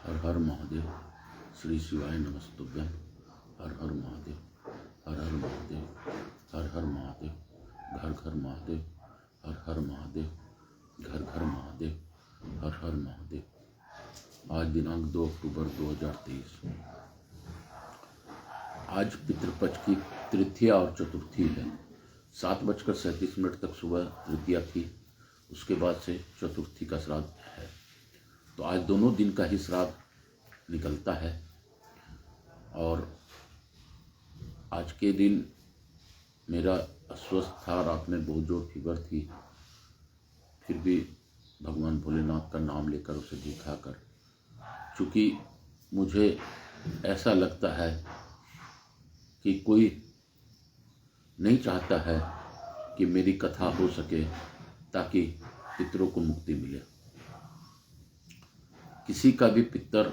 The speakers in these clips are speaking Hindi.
हर हर महादेव। श्री शिवाय नमस्तुभ्यं। हर हर महादेव, हर हर महादेव, हर हर महादेव, घर घर महादेव, हर हर महादेव, घर घर महादेव, हर हर महादेव। आज दिनांक 2 अक्टूबर 2023। आज पितृपक्ष की तृतीया और चतुर्थी है। 7:37 तक सुबह तृतीया थी, उसके बाद से चतुर्थी का श्राद्ध है। तो आज दोनों दिन का ही श्राद्ध निकलता है। और आज के दिन मेरा अस्वस्थ था, रात में बहुत जोर फीवर थी, फिर भी भगवान भोलेनाथ का नाम लेकर उसे दिखाकर, चूँकि मुझे ऐसा लगता है कि कोई नहीं चाहता है कि मेरी कथा हो सके ताकि पितरों को मुक्ति मिले। किसी का भी पितर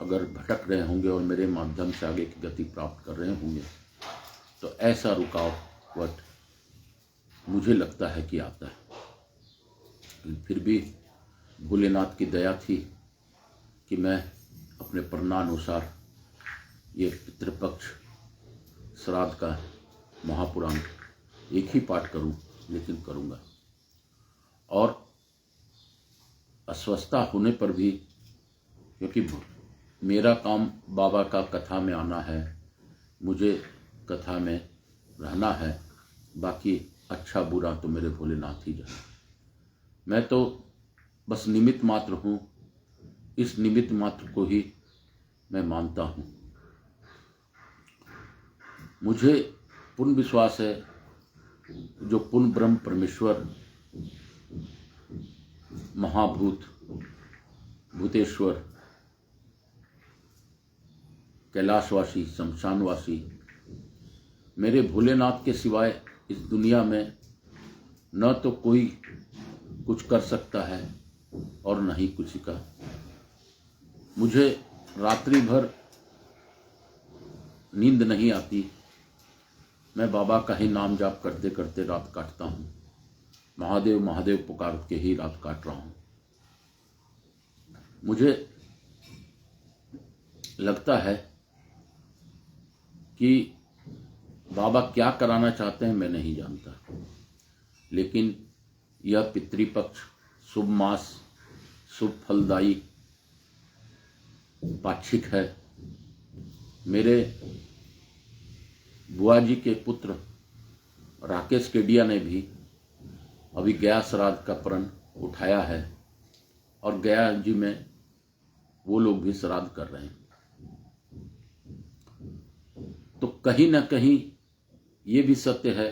अगर भटक रहे होंगे और मेरे माध्यम से आगे की गति प्राप्त कर रहे होंगे तो ऐसा रुकावट मुझे लगता है कि आता है। फिर भी भोलेनाथ की दया थी कि मैं अपने प्रणानुसार ये पितृपक्ष श्राद्ध का महापुराण एक ही पाठ करूं, लेकिन करूंगा। और अस्वस्थता होने पर भी, क्योंकि मेरा काम बाबा का कथा में आना है, मुझे कथा में रहना है, बाकी अच्छा बुरा तो मेरे भोलेनाथ ही जाने। मैं तो बस निमित्त मात्र हूँ, इस निमित्त मात्र को ही मैं मानता हूँ। मुझे पूर्ण विश्वास है जो पूर्ण ब्रह्म परमेश्वर, महाभूत, भूतेश्वर, कैलाशवासी, शमशानवासी, मेरे भोलेनाथ के सिवाय इस दुनिया में न तो कोई कुछ कर सकता है और न ही किसी का। मुझे रात्रि भर नींद नहीं आती, मैं बाबा का ही नाम जाप करते करते रात काटता हूँ। महादेव महादेव पुकार के ही रात काट रहा हूँ। मुझे लगता है कि बाबा क्या कराना चाहते हैं मैं नहीं जानता, लेकिन यह पितृपक्ष शुभ मास, शुभ फलदायी पाक्षिक है। मेरे बुआ जी के पुत्र राकेश केडिया ने भी अभी गया श्राद्ध का प्रण उठाया है और गया जी में वो लोग भी श्राद्ध कर रहे हैं। तो कहीं ना कहीं ये भी सत्य है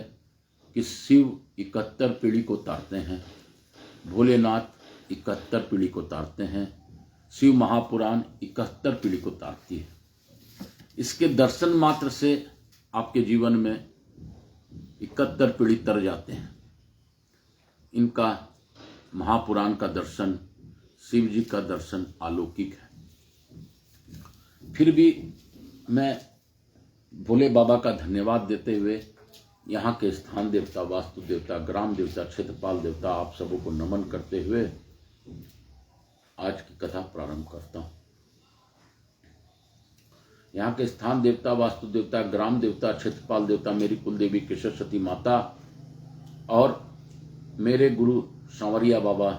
कि शिव 71 पीढ़ी को तारते हैं, भोलेनाथ 71 पीढ़ी को तारते हैं, शिव महापुराण 71 पीढ़ी को तारती है। इसके दर्शन मात्र से आपके जीवन में 71 पीढ़ी तर जाते हैं। इनका महापुराण का दर्शन, शिव जी का दर्शन अलौकिक है। फिर भी मैं भोले बाबा का धन्यवाद देते हुए यहाँ के स्थान देवता, वास्तु देवता, ग्राम देवता, क्षेत्रपाल देवता, आप सबों को नमन करते हुए आज की कथा प्रारंभ करता हूँ। यहाँ के स्थान देवता, वास्तु देवता, ग्राम देवता, क्षेत्रपाल देवता, मेरी कुलदेवी केशर सती माता और मेरे गुरु सांवरिया बाबा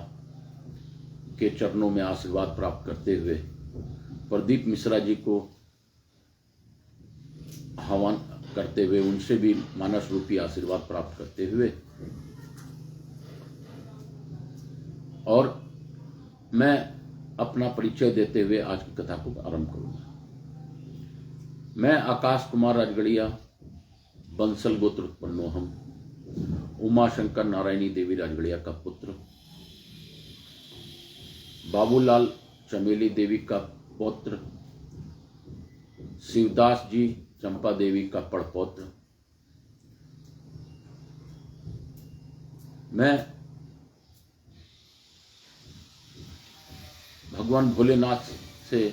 के चरणों में आशीर्वाद प्राप्त करते हुए प्रदीप मिश्रा जी को आह्वान करते हुए, उनसे भी मानस रूपी आशीर्वाद प्राप्त करते हुए, और मैं अपना परिचय देते हुए आज की कथा को आरंभ करूंगा। मैं आकाश कुमार राजगढ़िया, बंसल गोत्र उत्पन्नो हम, उमा शंकर नारायणी देवी राजगढ़िया का पुत्र, बाबूलाल चमेली देवी का पौत्र, शिवदास जी चंपा देवी का पड़पौत्र। मैं भगवान भोलेनाथ से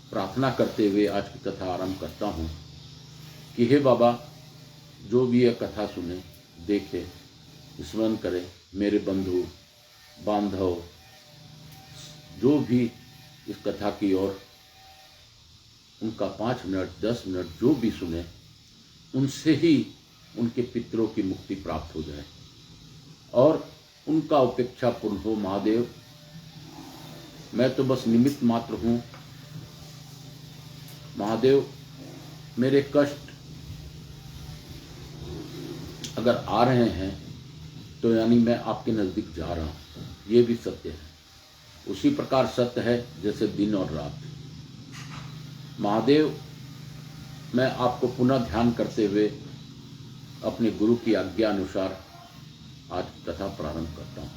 प्रार्थना करते हुए आज की कथा आरंभ करता हूँ कि हे बाबा, जो भी यह कथा सुने, देखे, स्मरण करे, मेरे बंधु बांधव जो भी इस कथा की ओर उनका 5 मिनट 10 मिनट जो भी सुने, उनसे ही उनके पितरों की मुक्ति प्राप्त हो जाए और उनका उपेक्षा पूर्ण हो। महादेव, मैं तो बस निमित्त मात्र हूँ। महादेव, मेरे कष्ट अगर आ रहे हैं तो यानी मैं आपके नज़दीक जा रहा हूँ, ये भी सत्य है। उसी प्रकार सत्य है जैसे दिन और रात। महादेव, मैं आपको पुनः ध्यान करते हुए अपने गुरु की आज्ञा अनुसार आज कथा प्रारंभ करता हूँ,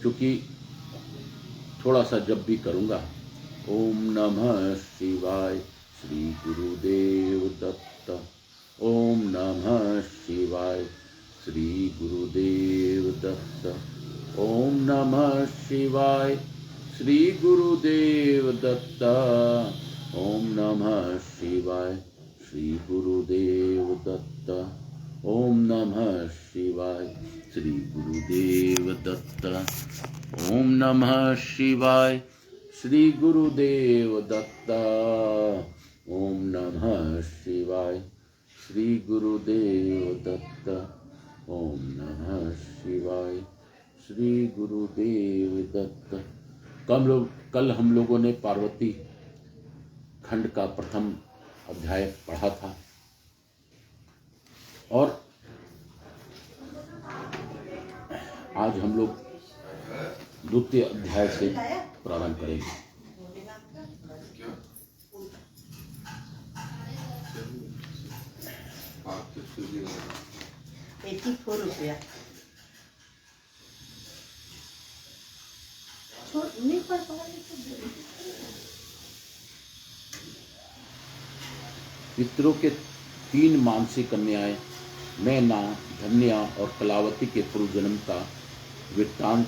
क्योंकि थोड़ा सा जब भी करूँगा। ओम नमः शिवाय श्री गुरुदेव दत्त। ओम नमः शिवाय श्री गुरुदेव दत्त। ओम नमः शिवाय श्री गुरुदेव दत्त। ओम नमः शिवाय श्री गुरुदेव दत्त। ओम नमः शिवाय श्री गुरुदेव दत्त। ओम नमः शिवाय श्री गुरुदेव दत्त। ओम नमः शिवाय श्री गुरुदेव दत्त। ओम नमः शिवाय श्री गुरुदेव दत्त। कल हम लोगों ने पार्वती खंड का प्रथम अध्याय पढ़ा था और आज हम लोग द्वितीय अध्याय से प्रारंभ करेंगे। 84 रुपया। पितरों के 3 मानसी कन्याएं मैना, धन्या और कलावती के पूर्व जन्म का वृत्तांत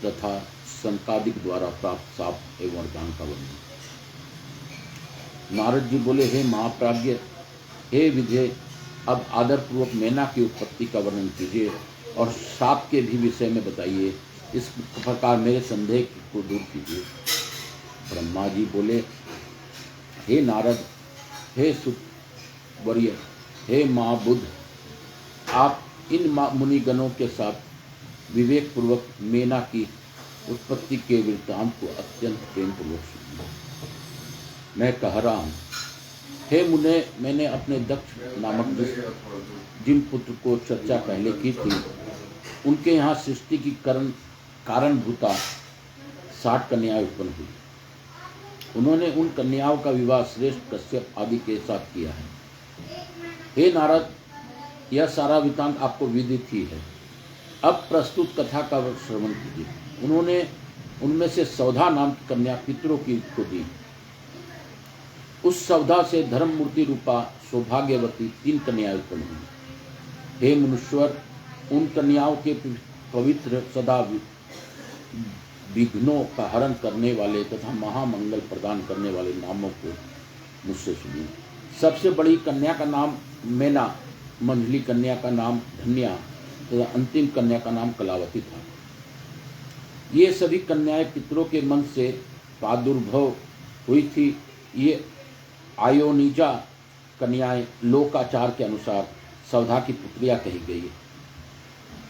तथा संकादिक द्वारा प्राप्त शाप एवं वरदान का वर्णन। नारद जी बोले, हे महाप्राज्ञ, हे विजय, अब आदर पूर्वक मैना की उत्पत्ति का वर्णन कीजिए और शाप के भी विषय में बताइए। इस प्रकार मेरे संदेह को दूर कीजिए। ब्रह्मा जी बोले, हे नारद, हे सुतवर्य, हे महाबुद्ध, आप इन मुनिगणों के साथ विवेक पूर्वक मैना की उत्पत्ति के वृत्तांत को अत्यंत प्रेम पूर्वक सुनिए। मैं कह रहा हूँ, हे मुने, मैंने अपने दक्ष नामक जिन पुत्र को चर्चा पहले की थी, उनके यहाँ सृष्टि की कारणभूता 60 कन्याएं उत्पन्न हुई। उन्होंने उन कन्याओं का विवाह श्रेष्ठ कश्यप आदि के साथ किया है। हे नारद, यह सारा वृत्तांत आपको विदित ही है। अब प्रस्तुत कथा का श्रवण कीजिए। उन्होंने उनमें से सौधा नाम की कन्या पितरों की को दी। उस सौधा से धर्म मूर्ति रूपा सौभाग्यवती 3 कन्याएं उत्पन्न हुई। हे मुनीश्वर, उन कन्याओं के पवित्र सदा विघ्नों का हरण करने वाले तथा महामंगल प्रदान करने वाले नामों को मुझसे सुनिए। सबसे बड़ी कन्या का नाम मैना, मंझली कन्या का नाम धन्या तथा अंतिम कन्या का नाम कलावती था। ये सभी कन्याएं पितरों के मन से प्रादुर्भव हुई थी। ये आयोनिजा कन्याएं लोकाचार के अनुसार सौधा की पुत्रियां कही गई।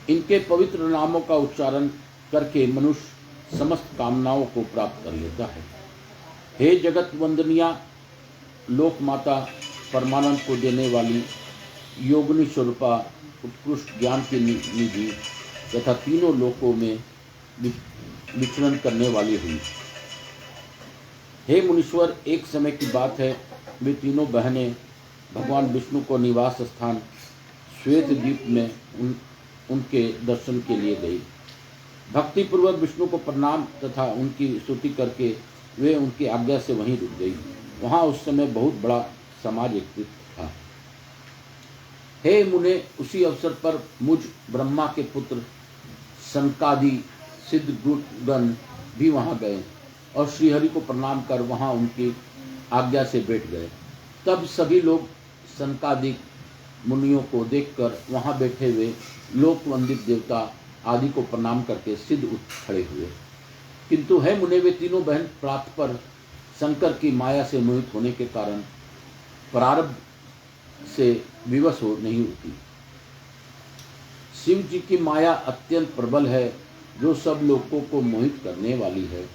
इनके पवित्र नामों का उच्चारण करके मनुष्य समस्त कामनाओं को प्राप्त कर लेता है। हे जगत वंदनिया, लोक माता, परमानंद को देने वाली, योगिनी स्वरूपा, उत्कृष्ट ज्ञान की निधि तथा तीनों लोकों में विचरण करने वाली हुई। हे मुनीश्वर, एक समय की बात है, वे तीनों बहनें भगवान विष्णु को निवास स्थान श्वेत द्वीप में उनके दर्शन के लिए गई। भक्तिपूर्वक विष्णु को प्रणाम तथा उनकी स्तुति करके वे उनकी आज्ञा से वहीं रुक गई। वहाँ उस समय बहुत बड़ा समाज एकत्रित था। हे मुने, उसी अवसर पर मुझ ब्रह्मा के पुत्र सनकादि सिद्धगण भी वहाँ गए और श्रीहरि को प्रणाम कर वहाँ उनकी आज्ञा से बैठ गए। तब सभी लोग सनकादिक मुनियों को देखकर वहाँ बैठे हुए लोकवंदित देवता आदि को प्रणाम करके सिद्ध उठ खड़े हुए। किंतु है मुने वे तीनों बहन प्रात पर शंकर की माया से मोहित होने के कारण प्रारब्ध से विवश हो नहीं होती। शिव जी की माया अत्यंत प्रबल है, जो सब लोगों को मोहित करने वाली है।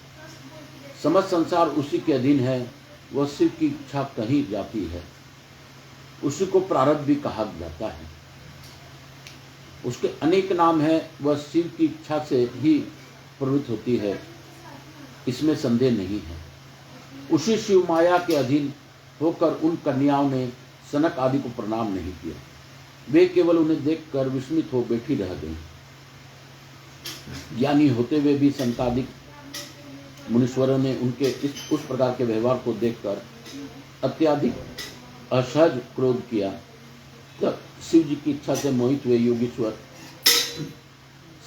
समस्त संसार उसी के अधीन है। वह शिव की इच्छा कहीं जाती है, उसी को प्रारब्ध भी कहा जाता है। उसके अनेक नाम हैं। वह शिव की इच्छा से ही प्रवृत्त होती है, इसमें संदेह नहीं है। उसी शिव माया के अधीन होकर उन कन्याओं ने सनक आदि को प्रणाम नहीं किया। वे केवल उन्हें देखकर विस्मित हो बैठी रह गईं। ज्ञानी होते हुए भी संतादिक मुनीश्वरों ने उनके उस प्रकार के व्यवहार को देखकर अत्याधिक असहज क्रोध किया। तब शिव जी की इच्छा से मोहित हुए योगीश्वर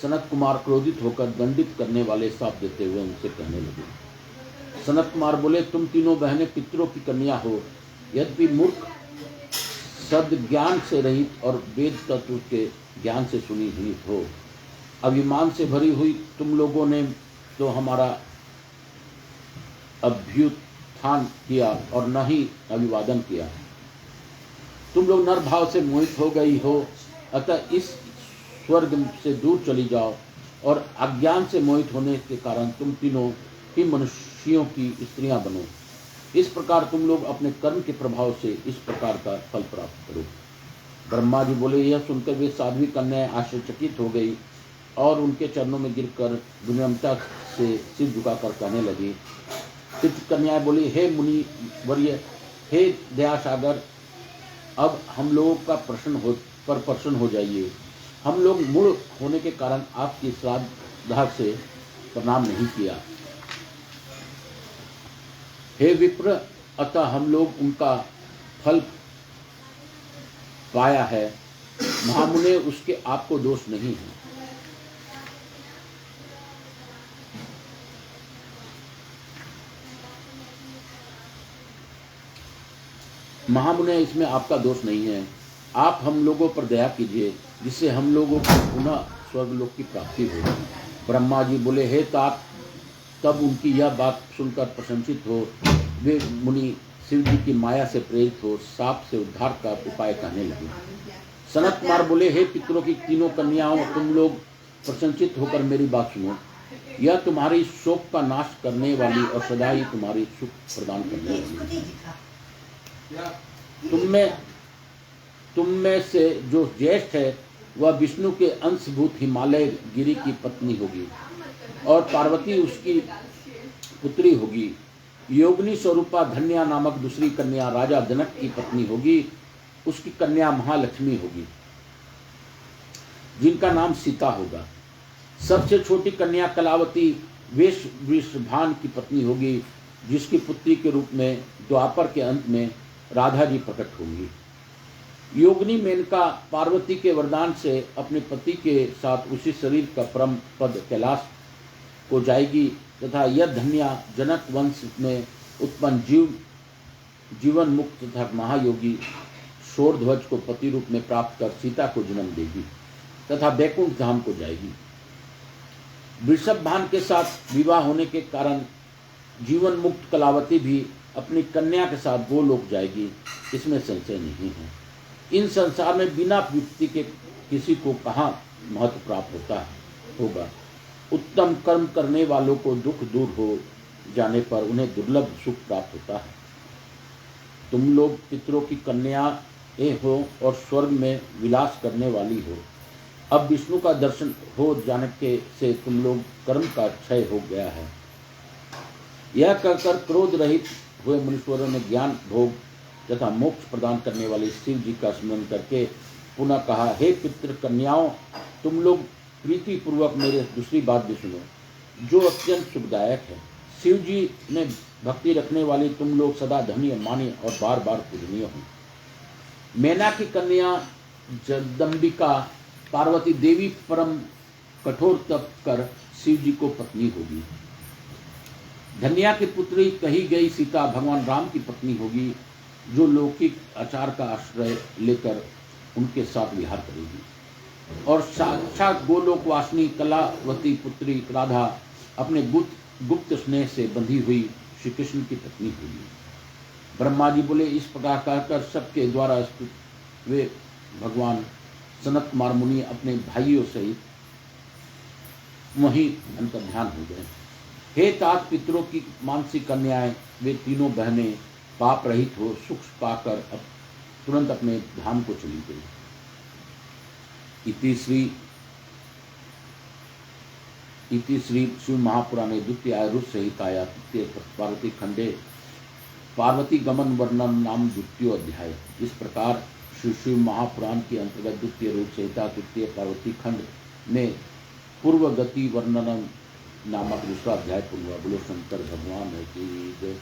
सनत कुमार क्रोधित होकर दंडित करने वाले श्राप देते हुए उनसे कहने लगे। सनत कुमार बोले, तुम तीनों बहनें पितरों की कन्या हो, यद्यपि मूर्ख, सद ज्ञान से रहित और वेद तत्व के ज्ञान से सुनी हुई हो। अभिमान से भरी हुई तुम लोगों ने तो हमारा अभ्युत्थान किया और न ही अभिवादन किया। तुम लोग नर भाव से मोहित हो गई हो, अतः इस स्वर्ग से दूर चली जाओ और अज्ञान से मोहित होने के कारण तुम तीनों ही मनुष्यों की स्त्रियां बनो। इस प्रकार तुम लोग अपने कर्म के प्रभाव से इस प्रकार का फल प्राप्त करो। ब्रह्मा जी बोले, यह सुनकर वे साध्वी कन्याएं आश्चर्यचकित हो गई और उनके चरणों में गिरकर विनम्रता से सिर झुकाकर कहने लगी। चित्त कन्याएं बोली, हे मुनि वर्य, हे दयासागर, अब हम लोगों का प्रसन्न हो जाइए। हम लोग मूढ़ होने के कारण आपकी श्राद्ध से प्रणाम नहीं किया। हे विप्र, अतः हम लोग उनका फल पाया है। महामुने, उसके आपको दोष नहीं है। महामुने, इसमें आपका दोष नहीं है। आप हम लोगों पर दया कीजिए, जिससे हम लोगों को पुनः स्वर्गलोक की प्राप्ति हो। ब्रह्मा जी बोले, हे तात, तब उनकी यह बात सुनकर प्रशंसित हो वे मुनि शिव जी की माया से प्रेरित हो साप से उद्धार का उपाय कहने लगे। सनत कुमार बोले, हे पितरों की तीनों कन्याओं, तुम लोग प्रशंसित होकर मेरी बात सुनो। यह तुम्हारी शोक का नाश करने वाली और सदा ही तुम्हारी सुख प्रदान करने वाली। तुम में से जो ज्येष्ठ है वह विष्णु के अंशभूत हिमालय गिरी की पत्नी होगी और पार्वती उसकी पुत्री होगी। योगिनी स्वरूपा धन्या नामक दूसरी कन्या राजा जनक की पत्नी होगी। उसकी कन्या महालक्ष्मी होगी, जिनका नाम सीता होगा। सबसे छोटी कन्या कलावती वृषभान की पत्नी होगी, जिसकी पुत्री के रूप में द्वापर के अंत में राधा जी प्रकट होंगी। योगिनी मेनका पार्वती के वरदान से अपने पति के साथ उसी शरीर का परम पद कैलाश को जाएगी तथा यह धन्या जनक वंश में उत्पन्न जीवन मुक्त तथा महायोगी शोरध्वज को पति रूप में प्राप्त कर सीता को जन्म देगी तथा बैकुंठ धाम को जाएगी। वृषभान के साथ विवाह होने के कारण जीवन मुक्त कलावती भी अपनी कन्या के साथ गोलोक जाएगी, इसमें संशय नहीं है। इन संसार में बिना व्यक्ति के किसी को कहाँ महत्व प्राप्त होगा। उत्तम कर्म करने वालों को दुख दूर हो जाने पर उन्हें दुर्लभ सुख प्राप्त होता है। तुम लोग पितरों की कन्याएं हो और स्वर्ग में विलास करने वाली हो। अब विष्णु का दर्शन हो जाने के से तुम लोग कर्म का क्षय हो गया है। यह कहकर क्रोध रहित हुए मुनीश्वरों ने ज्ञान भोग तथा मोक्ष प्रदान करने वाले शिव जी का स्मरण करके पुनः कहा, हे पितृ कन्याओं, तुम लोग प्रीति पूर्वक मेरे दूसरी बात भी सुनो, जो अत्यंत सुखदायक है। शिव जी में भक्ति रखने वाली तुम लोग सदा धन्य माने और बार बार पूजनीय हो। मैना की कन्या जगदम्बिका पार्वती देवी परम कठोर तप कर शिव जी को पत्नी होगी। धन्या की पुत्री कही गई सीता भगवान राम की पत्नी होगी, जो लौकिक आचार का आश्रय लेकर उनके साथ विहार करेगी। और साक्षात गोलोक वासिनी कलावती पुत्री राधा अपने गुप्त स्नेह से बंधी हुई श्री कृष्ण की पत्नी हुई। ब्रह्मा जी बोले, इस प्रकार कहकर सबके द्वारा स्तुत वे भगवान सनत कुमार मुनि अपने भाइयों सहित वहीं अंतर्ध्यान हो गए। हे तात पितरों की मानसिक कन्याएं, वे तीनों बहनें पाप रहित हो सुख पाकर अब तुरंत अपने धाम को चली गई। इति श्री शिव महापुराणे द्वितीय रुद्र संहिताया तृतीय पार्वती खंडे पार्वती गमन वर्णन नाम द्वितीय अध्याय। इस प्रकार श्री शिव महापुराण के अंतर्गत द्वितीय रुद्र संहिता तृतीय पार्वती खंड में पूर्व गति वर्णन नामक दूसरा अध्याय पूर्ण हुआ। बोलो शंकर भगवान है की जय,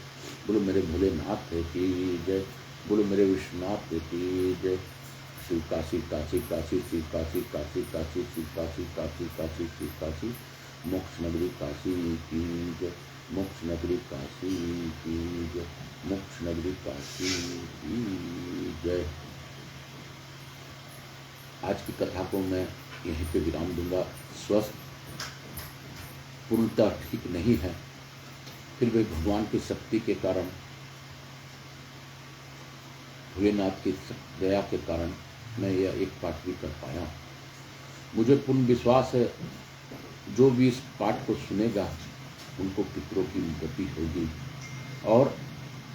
बोलो मेरे भोलेनाथ है की जय, बोलो मेरे विश्वनाथ है की जय। शिव काशी काशी काशी शिव काशी काशी काशी शिव काशी काशी काशी शिव काशी मोक्ष नगरी काशी की जय, मोक्ष नगरी काशी की जय, मोक्ष नगरी काशी की जय। आज की कथा को मैं यहीं पे विराम दूंगा। स्वस्थ पूर्णतः ठीक नहीं है, फिर भी भगवान की शक्ति के कारण, भोलेनाथ की दया के कारण मैं यह एक पाठ भी कर पाया। मुझे पूर्ण विश्वास है जो भी इस पाठ को सुनेगा उनको पितरों की गति होगी और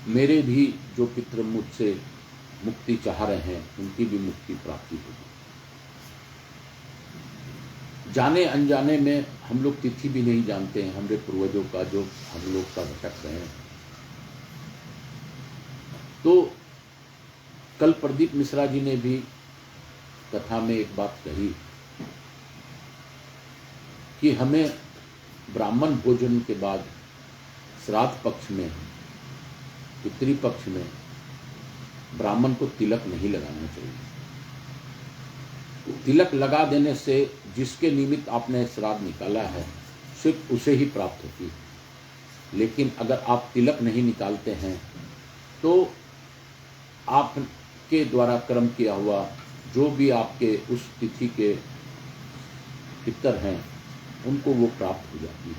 मेरे भी जो पितर मुझसे मुक्ति चाह रहे हैं उनकी भी मुक्ति प्राप्ति होगी। जाने अनजाने में हम लोग तिथि भी नहीं जानते हैं हमारे पूर्वजों का जो हम लोग का भटक रहे हैं। तो कल प्रदीप मिश्रा जी ने भी कथा में एक बात कही कि हमें ब्राह्मण भोजन के बाद श्राद्ध पक्ष में, पितृ पक्ष में ब्राह्मण को तिलक नहीं लगाना चाहिए। तिलक लगा देने से जिसके निमित्त आपने श्राद्ध निकाला है सिर्फ उसे ही प्राप्त होती है। लेकिन अगर आप तिलक नहीं निकालते हैं तो आपके द्वारा कर्म किया हुआ जो भी आपके उस तिथि के पितर हैं उनको वो प्राप्त हो जाती है।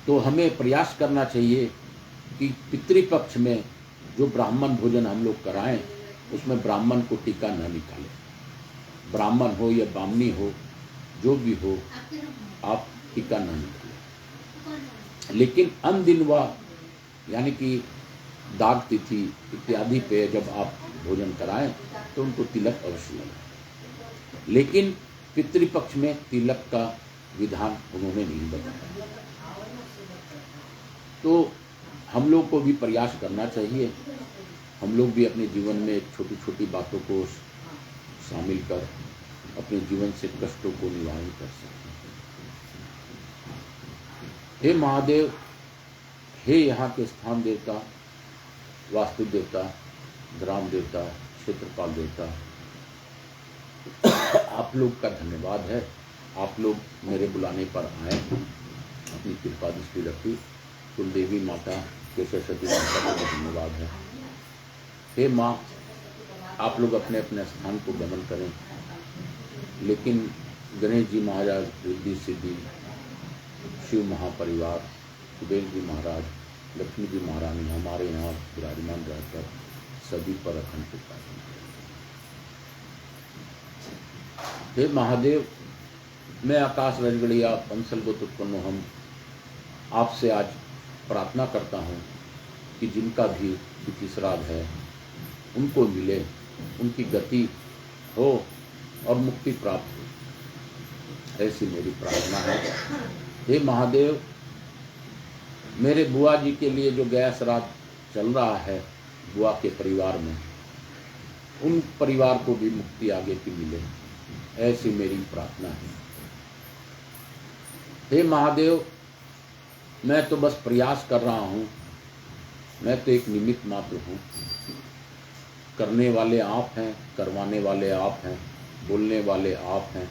तो हमें प्रयास करना चाहिए कि पितृपक्ष में जो ब्राह्मण भोजन हम लोग कराएं उसमें ब्राह्मण को टीका न निकालें। ब्राह्मण हो या ब्राह्मणी हो जो भी हो आप टीका न निकालें। लेकिन अनदिनवा यानी कि दाग तिथि इत्यादि पे जब आप भोजन कराएं तो उनको तिलक अवश्य लगाएं। लेकिन पितृपक्ष में तिलक का विधान उन्होंने नहीं बताया। तो हम लोग को भी प्रयास करना चाहिए। हम लोग भी अपने जीवन में छोटी छोटी बातों को शामिल कर अपने जीवन से कष्टों को निवारण कर सकते हैं। हे महादेव, हे यहाँ के स्थान देवता, वास्तु देवता, ग्राम देवता, क्षेत्रपाल देवता, आप लोग का धन्यवाद है। आप लोग मेरे बुलाने पर आए, अपनी कृपा दृष्टि रखी। कुलदेवी माता, केशवती माता का धन्यवाद है। हे माँ, आप लोग अपने अपने स्थान को गमन करें, लेकिन गणेश जी महाराज, रिद्धि सिद्धि, शिव महापरिवार, कुबेर जी महाराज, लक्ष्मी जी महारानी हमारे यहाँ विराजमान रहकर सभी पर अखंड कृपा करें। हे महादेव, मैं आकाश रजगड़िया पंसल गोत्रोत्पन्न हम आपसे आज प्रार्थना करता हूँ कि जिनका भी तिथि श्राद्ध है उनको मिले, उनकी गति हो और मुक्ति प्राप्त हो, ऐसी मेरी प्रार्थना है। हे महादेव, मेरे बुआ जी के लिए जो गया श्राद्ध चल रहा है बुआ के परिवार में, उन परिवार को भी मुक्ति आगे की मिले, ऐसी मेरी प्रार्थना है। हे महादेव, मैं तो बस प्रयास कर रहा हूँ, मैं तो एक निमित्त मात्र हूँ। करने वाले आप हैं, करवाने वाले आप हैं, बोलने वाले आप हैं,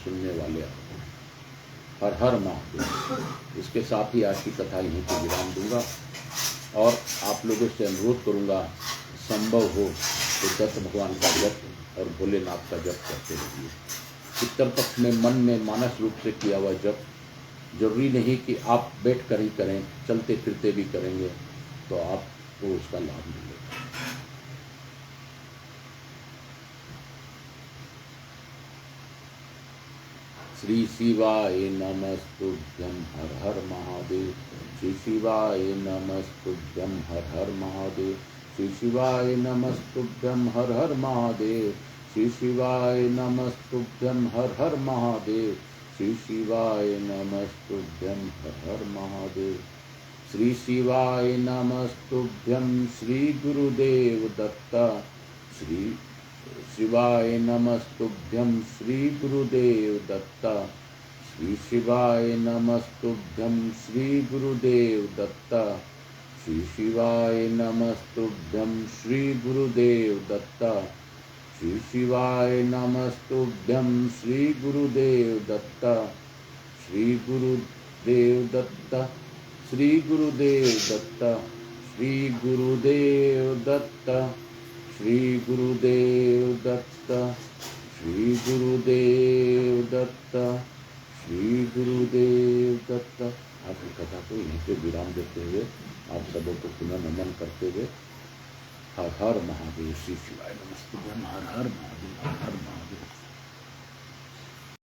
सुनने वाले आप हैं। हर हर महादेव। इसके साथ ही आज की कथा यहीं पर विराम दूंगा और आप लोगों से अनुरोध करूंगा, संभव हो तो दत्त भगवान का जप और भोलेनाथ का जप करते रहिए। पितृपक्ष में मन में मानस रूप से किया हुआ जप, जरूरी नहीं कि आप बैठ कर ही करें, चलते फिरते भी करेंगे तो आपको उसका लाभ मिलेगा। श्री शिवाय नमस्तुभ्यं हर हर महादेव। श्री शिवाय नमस्तुभ्यं हर हर महादेव। श्री शिवाय नमस्तुभ्यं हर हर महादेव। श्री शिवाय नमस्तुभ्यं हर हर महादेव। श्री शिवाय नमस्तुभ्यं हर हर महादेव। श्री शिवाय नमस्तुभ्यं श्री गुरुदेव दत्ता। श्री शिवाय नमस्तुभ्यं श्री गुरुदेव दत्ता। श्री शिवाय नमस्तुभ्यं श्री गुरुदेव दत्ता। श्री शिवाय नमस्तुभ्यं श्री गुरुदेव दत्ता। श्री शिवाय नमस्तुभ्यं श्री गुरुदेव दत्ता। श्री गुरुदेव दत्ता। श्री गुरुदेव दत्ता। श्री गुरुदेव दत्ता। श्री गुरुदेव दत्ता। श्री गुरुदेव दत्ता। श्री गुरुदेव दत्ता। आज की कथा को यहीं पे विराम देते हुए आप सबों को पुनः नमन करते हुए हर हर महादेव। श्री शिवाय नमस्तुभ्यं हर हर महादेव। हर हर महादेव।